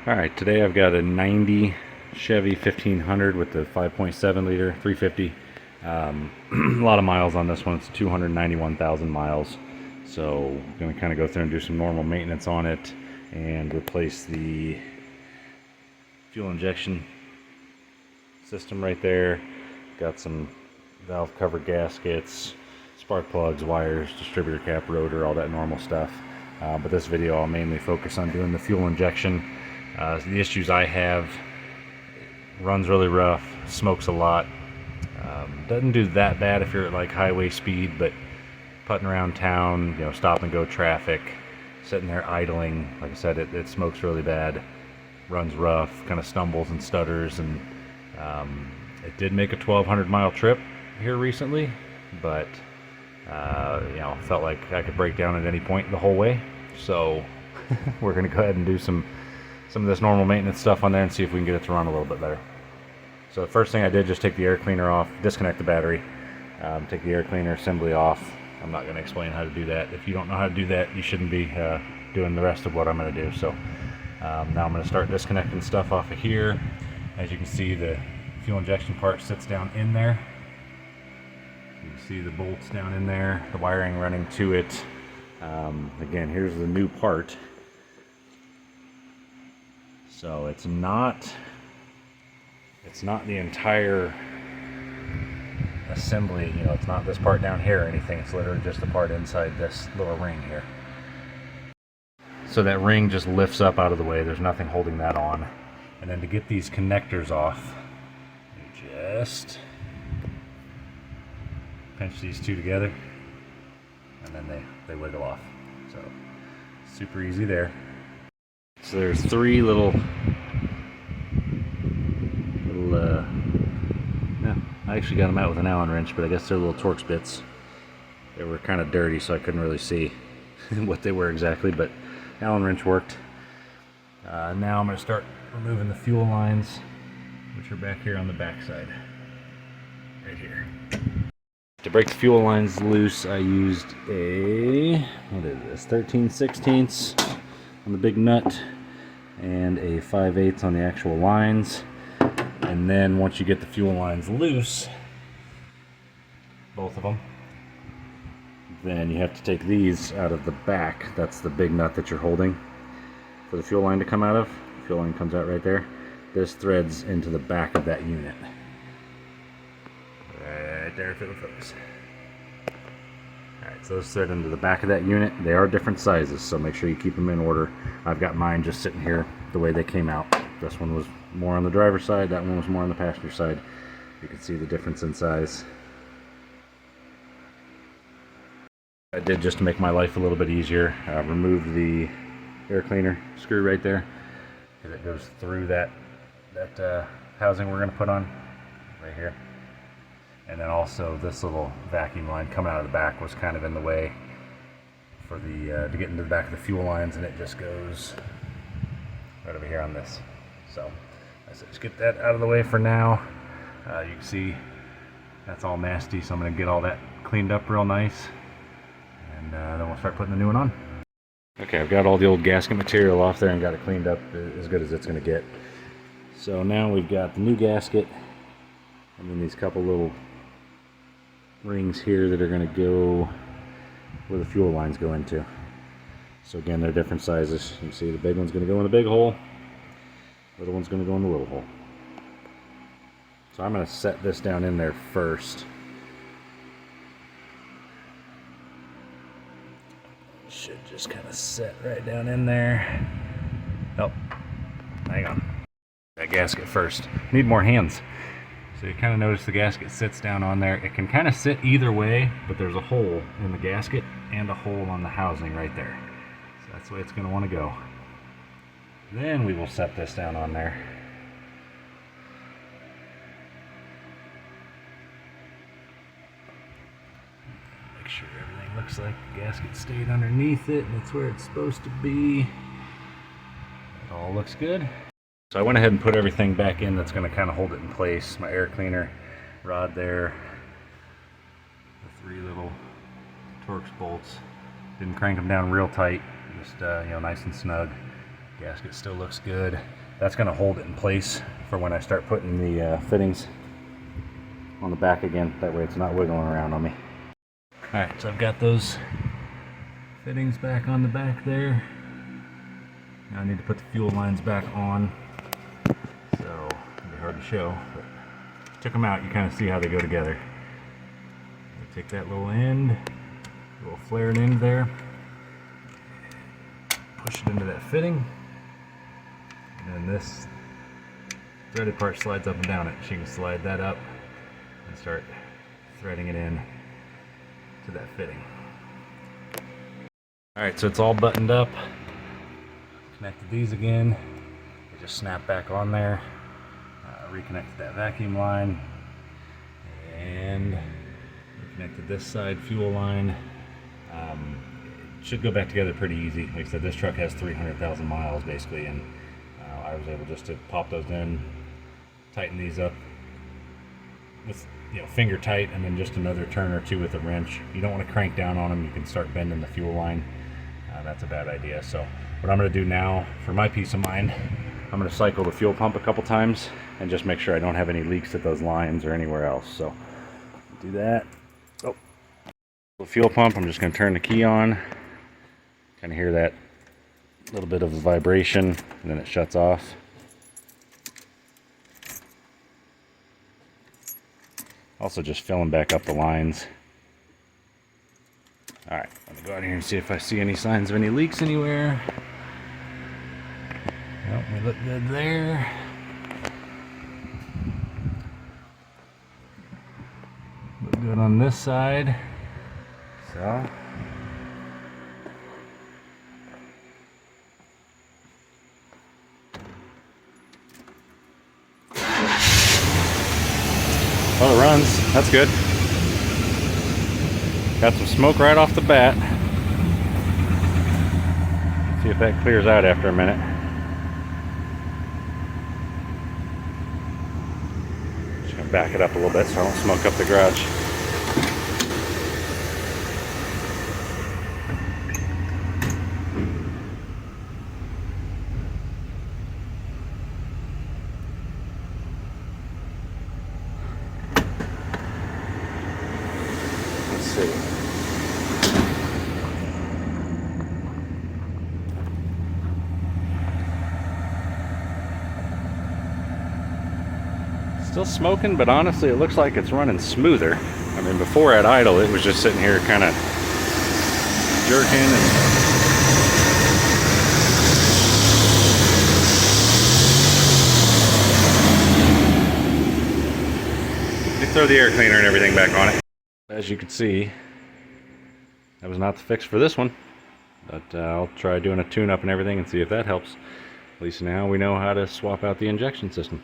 Alright, today I've got a 90 Chevy 1500 with the 5.7 liter 350. A lot of miles on this one. It's 291,000 miles. So I'm going to kind of go through and do some normal maintenance on it and replace the fuel injection system right there. Got some valve cover gaskets, spark plugs, wires, distributor cap, rotor, all that normal stuff. But this video I'll mainly focus on doing the fuel injection. The issues I have: runs really rough, smokes a lot. Doesn't do that bad if you're at like highway speed, but putting around town, stop and go traffic, sitting there idling, like I said, it smokes really bad, runs rough, kind of stumbles and stutters, and it did make a 1,200 mile trip here recently, but felt like I could break down at any point the whole way. So we're going to go ahead and do some of this normal maintenance stuff on there and see if we can get it to run a little bit better. So the first thing I did, just take the air cleaner off, disconnect the battery, take the air cleaner assembly off. I'm not going to explain how to do that. If you don't know how to do that, you shouldn't be doing the rest of what I'm going to do. So now I'm going to start disconnecting stuff off of here. As you can see, the fuel injection part sits down in there. You can see the bolts down in there, the wiring running to it. Again, here's the new part. So it's not the entire assembly, it's not this part down here or anything. It's literally just the part inside this little ring here. So that ring just lifts up out of the way. There's nothing holding that on. And then to get these connectors off, you just pinch these two together, and then they wiggle off. So super easy there. So there's three little I actually got them out with an Allen wrench, but I guess they're little Torx bits. They were kind of dirty, so I couldn't really see what they were exactly, but Allen wrench worked. Now I'm going to start removing the fuel lines, which are back here on the back side, right here. To break the fuel lines loose, I used a, what is this, 13/16 on the big nut and a 5/8 on the actual lines. And then once you get the fuel lines loose, both of them, then you have to take these out of the back. That's the big nut that you're holding for the fuel line to come out of. The fuel line comes out right there. This threads into the back of that unit. Right there, if it would focus. Alright, so those thread into the back of that unit. They are different sizes, so make sure you keep them in order. I've got mine just sitting here the way they came out. This one was more on the driver's side, that one was more on the passenger side. You can see the difference in size. I did, just to make my life a little bit easier, removed the air cleaner screw right there, because it goes through that housing we're going to put on right here. And then also this little vacuum line coming out of the back was kind of in the way for the to get into the back of the fuel lines, and it just goes right over here on this. So I said just get that out of the way for now. You can see that's all nasty, so I'm going to get all that cleaned up real nice, and then we'll start putting the new one on. Okay, I've got all the old gasket material off there and got it cleaned up as good as it's going to get. So now we've got the new gasket, and then these couple little rings here that are going to go where the fuel lines go into. So again, they're different sizes. You can see the big one's going to go in the big hole, the little one's going to go in the little hole. So I'm going to set this down in there first. Should just kind of set right down in there. Oh, hang on. That gasket first. Need more hands. So you kind of notice the gasket sits down on there. It can kind of sit either way, but there's a hole in the gasket and a hole on the housing right there. So that's the way it's going to want to go. Then we will set this down on there. Make sure everything looks like the gasket stayed underneath it and it's where it's supposed to be. It all looks good. So I went ahead and put everything back in that's going to kind of hold it in place. My air cleaner rod there, the three little Torx bolts. Didn't crank them down real tight, just nice and snug. Gasket still looks good. That's going to hold it in place for when I start putting the fittings on the back again. That way it's not wiggling around on me. Alright, so I've got those fittings back on the back there. Now I need to put the fuel lines back on. So it'll be hard to show, but took them out. You kind of see how they go together. You take that little end, little flared end there, push it into that fitting, and then this threaded part slides up and down it. So you can slide that up and start threading it in to that fitting. Alright, so it's all buttoned up. Connected these again. They just snap back on there. Reconnected that vacuum line. And reconnected this side fuel line. It should go back together pretty easy. Like I said, this truck has 300,000 miles basically, and I was able just to pop those in, tighten these up with, you know, finger tight, and then just another turn or two with a wrench. You don't want to crank down on them. You can start bending the fuel line. That's a bad idea. So what I'm going to do now, for my peace of mind, I'm going to cycle the fuel pump a couple times and just make sure I don't have any leaks at those lines or anywhere else. So do that. Oh, the fuel pump, I'm just going to turn the key on. Kind of hear that little bit of a vibration, and then it shuts off. Also just filling back up the lines. Alright, let me go out here and see if I see any signs of any leaks anywhere. Nope, we look good there. Look good on this side. So. Well, it runs. That's good. Got some smoke right off the bat. See if that clears out after a minute. Just gonna back it up a little bit so I don't smoke up the garage. Let's see. Still smoking, but honestly it looks like it's running smoother. I mean, before at idle it was just sitting here kind of jerking and you throw the air cleaner and everything back on it. As you can see, that was not the fix for this one, but I'll try doing a tune-up and everything and see if that helps. At least now we know how to swap out the injection system.